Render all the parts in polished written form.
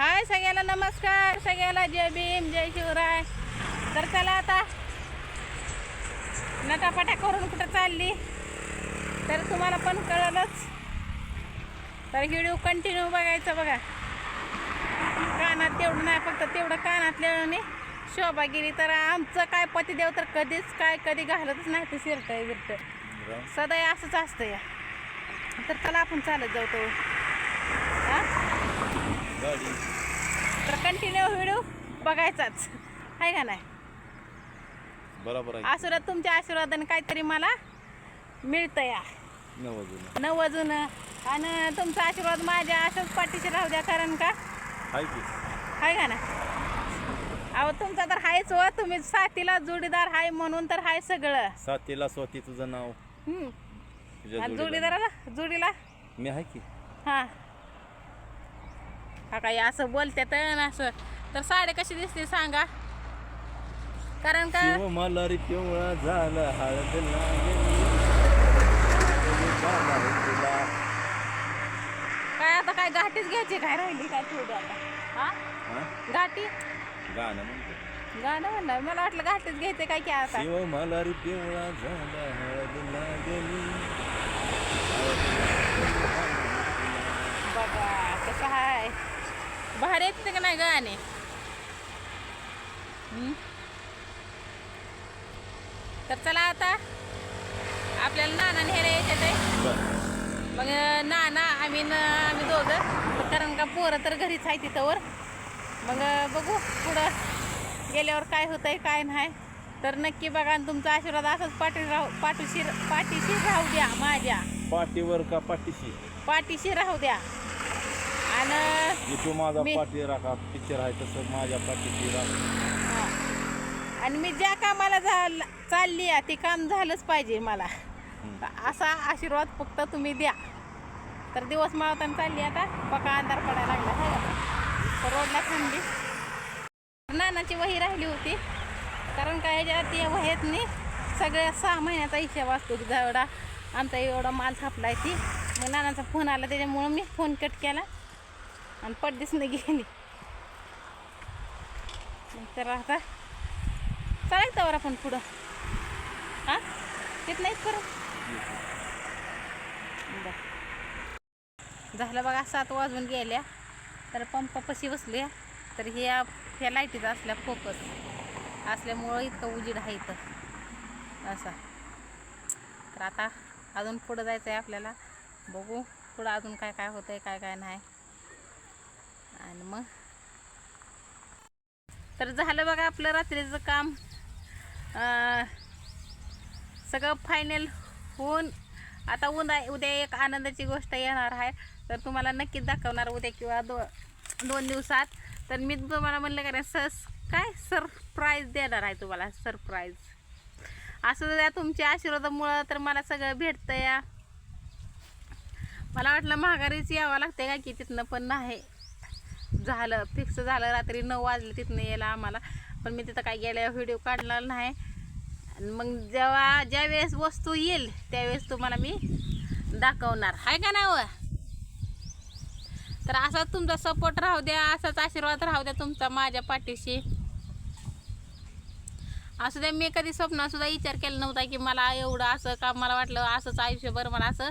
हाय सगळ्याला नमस्कार, सगळ्याला जय भीम जय शिवराय. तर चला आता नटापटा करून कुठं चालली तर तुम्हाला पण कळलंच. तर व्हिडिओ कंटिन्यू बघायचं बघा. कानात तेवढं नाही, फक्त तेवढं कानातल्याने शोभा गेली तर आमचं काय पतिदेव तर कधी घालतच नाही ते शिरतंय बिरत सदैव असंच असतं या. तर चला आपण चालत जाऊ तो तर कंटिन्यू व्हिडिओ बघायचाच आहे का नाही. बरोबर आहे. आशीर्वाद तुमच्या आशीर्वादाने काहीतरी मला मिळतं या नवजून. आणि तुमचा आशीर्वाद माझ्या अशाच पाठीशी राहू द्या. कारण का आहे का ना. अहो तुमचा तर हायच हो. तुम्ही साथीला जोडीदार हाय म्हणून तर हाय सगळं. साथीला स्वती तुझं नाव. आणि जोडीदाराला जोडीला मी आहे की. हा हा काय असं बोलते तर असं. तर साडी कशी दिसते सांगा. कारण का मला रे पिवळा झाला हळद काय आता काय घाटीच घ्यायची काय राहिली काय थोडी आता. हा घाटी गाणं म्हणतो. गाणं म्हणलं मला वाटलं घाटीच घ्यायचं काय की आता. शिव मला रे पिवळा झाला हळद लागली. बघा कसं आहे बाहेर येते का नाही गाणे. तर चला आता आपल्याला नाना न्यायला यायच्यात आहे. मग नाना आम्ही दोघं. कारण का पोरं तर घरीच आहे तिथंवर. मग बघू पुढं गेल्यावर काय होतंय काय नाही. तर नक्की बघा. आणि तुमचा आशीर्वाद असंच पाठीशी राहू द्या. माझ्या पाठीवर का पाठीशी राहू द्या. आणि तू माझा पाठी राखा पिक्चर आहे तसं माझ्या पाठीशी राखा. आणि मी ज्या कामाला चालली आहे ते काम झालंच पाहिजे मला. असा आशीर्वाद फक्त तुम्ही द्या. तर दिवस मावताना चालली आता. पका अंधार पडायला लागला आहे. तर रोडला थांबली. नानाची वही राहिली होती. कारण काय ह्याच्यात या वह्यातनी सगळ्या 6 महिन्याचा हिशोब असतो की जेवढा आमचा एवढा माल थापलाय ती. मग नानाचा फोन आला त्याच्यामुळं मी फोन कट केला आणि पडदिसनं गेली. तर आता चालायचं वर आपण पुढं. हां तिथं नाहीच करू. झालं बघा 7 वाजून गेल्या. तर पंपापाशी बसल्या. तर ह्या लाईटीचा असल्या फोकस असल्यामुळं इतकं उजीड आहे इथं असा. तर आता अजून पुढं जायचं आहे आपल्याला. बघू पुढं अजून काय काय होतंय काय काय नाही. आणि मग तर झालं बघा आपलं रात्रीचं काम सगळं फायनल होऊन. आता उद्या एक आनंदाची गोष्ट येणार आहे. तर तुम्हाला नक्कीच दाखवणार उद्या किंवा 2 दिवसात. तर मी तुम्हाला म्हणलं का काय सरप्राईज देणार आहे तुम्हाला. सरप्राईज असं द्या तुमच्या आशीर्वादामुळं तर मला सगळं भेटतं या. मला वाटलं माघारीच यावं लागते का की तिथनं, पण नाही झालं फिक्स झालं. रात्री 9 वाजले तिथनं यायला आम्हाला. पण मी तिथं काय गेल्यावर व्हिडिओ काढला नाही. मग ज्या वेळेस वस्तू येईल त्यावेळेस तुम्हाला मी दाखवणार आहे का नाही. तर असाच तुमचा सपोर्ट राहू द्या. असाच आशीर्वाद राहू द्या तुमचा माझ्या पाठीशी. असं द्या. मी कधी स्वप्नातसुद्धा विचार केला नव्हता की मला एवढं असं काम. मला वाटलं असंच आयुष्यभर मला असं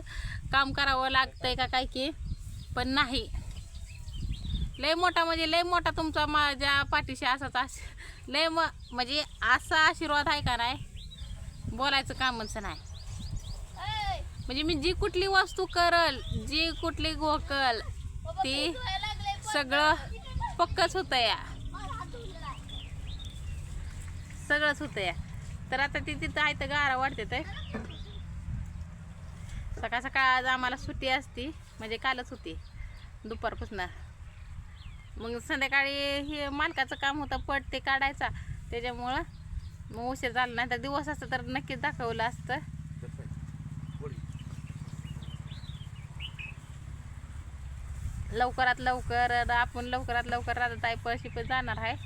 काम करावं लागतंय का काय की. पण नाही. लय मोठा तुमचा माझ्या पाठीशी असाच म्हणजे असा आशीर्वाद आहे का नाही बोलायचं कामच नाही. म्हणजे मी जी कुठली वस्तू करल जी कुठली गोकल ती सगळं पक्कच होतं या. सगळंच होतं या. तर आता ती तिथं आहे तर गारा वाटते. तर सकाळ आज आम्हाला सुट्टी असती. म्हणजे कालच होती दुपारपासून. मग संध्याकाळी हे मालकाचं काम होतं पट ते काढायचा. त्याच्यामुळं मग उशीर झाला. नाही तर दिवस असतं तर नक्कीच दाखवलं असतं. लवकरात लवकर आपण लवकरात लवकर राहतात पैसे पण जाणार आहे.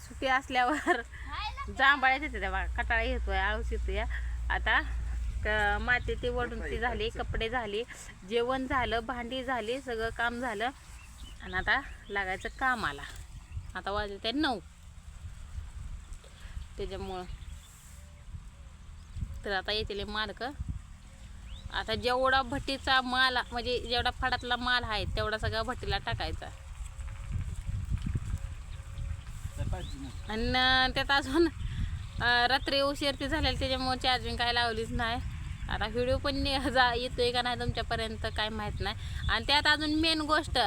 सुट्टी असल्यावर जांभळ्याच येते बघा. कटाळा येतोय आळस येतोय. आता माती ती वडून ती झाली, कपडे झाले, जेवण झालं, भांडी झाली, सगळं काम झालं आणि आता लागायचं कामाला. आता वाजले ते 9. त्याच्यामुळं तर आता येतील मालक. आता जेवढा भट्टीचा माल म्हणजे जेवढा फडातला माल आहे तेवढा सगळा भट्टीला टाकायचा. आणि त्यात अजून रात्री उशीरती झालेली त्याच्यामुळे चार्जिंग काय लावलीच नाही. आता व्हिडिओ पण येतोय का नाही तुमच्यापर्यंत काय माहीत नाही. आणि त्यात अजून मेन गोष्ट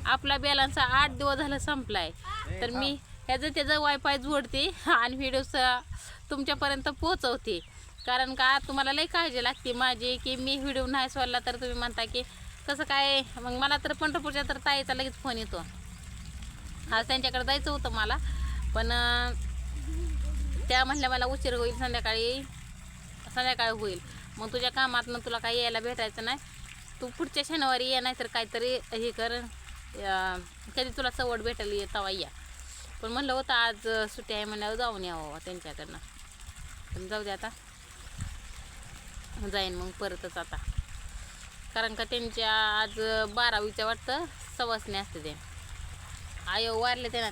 आपला बॅलन्स 8 दिवस झालं संपलाय. तर मी त्याचं वायफाय जोडते आणि व्हिडिओ तुमच्यापर्यंत पोहोचवते. कारण का तुम्हाला लई काळजी लागते माझी की मी व्हिडिओ नाही सोडला तर तुम्ही म्हणता की कसं काय. मग मला तर पंढरपूरच्या तर ताईचा लगेच फोन येतो. आज त्यांच्याकडे जायचं होतं मला, पण त्या म्हणल्या मला उशीर होईल, संध्याकाळी होईल. मग तुझ्या कामातनं तुला काही यायला भेटायचं नाही, तू पुढच्या शनिवारी ये, नाही तर काहीतरी हे कर, कधी तुला सवड भेटेल ये तवा या. पण म्हणलं होतं आज सुट्टी आहे म्हणल्यावर जाऊन यावं त्यांच्याकडनं. पण जाऊ दे आता जाईन मग परतच आता. कारण का त्यांच्या आज 12वीच्या वाटतं सवासणी असते ते. आयो वारले ते ना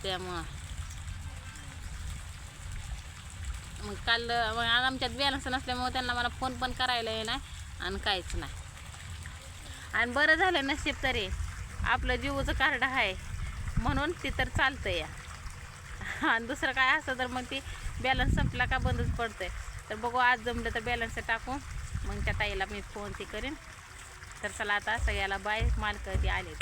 त्यामुळं मग काल आमच्यात बॅलन्स नसल्यामुळे त्यांना मला फोन पण करायला नाही आणि काहीच नाही. आणि बरं झालं नशीब तरी आपलं जीवचं कार्ड आहे म्हणून ती तर चालतं या. आणि दुसरं काय असतं तर मग ती बॅलन्स संपला का बंदच पडतंय. तर बघू आज जमलं तर बॅलन्स टाकून मग त्या ताईला मी फोन ती करीन. तर चला आता सगळ्याला बाय. मालक ती आले.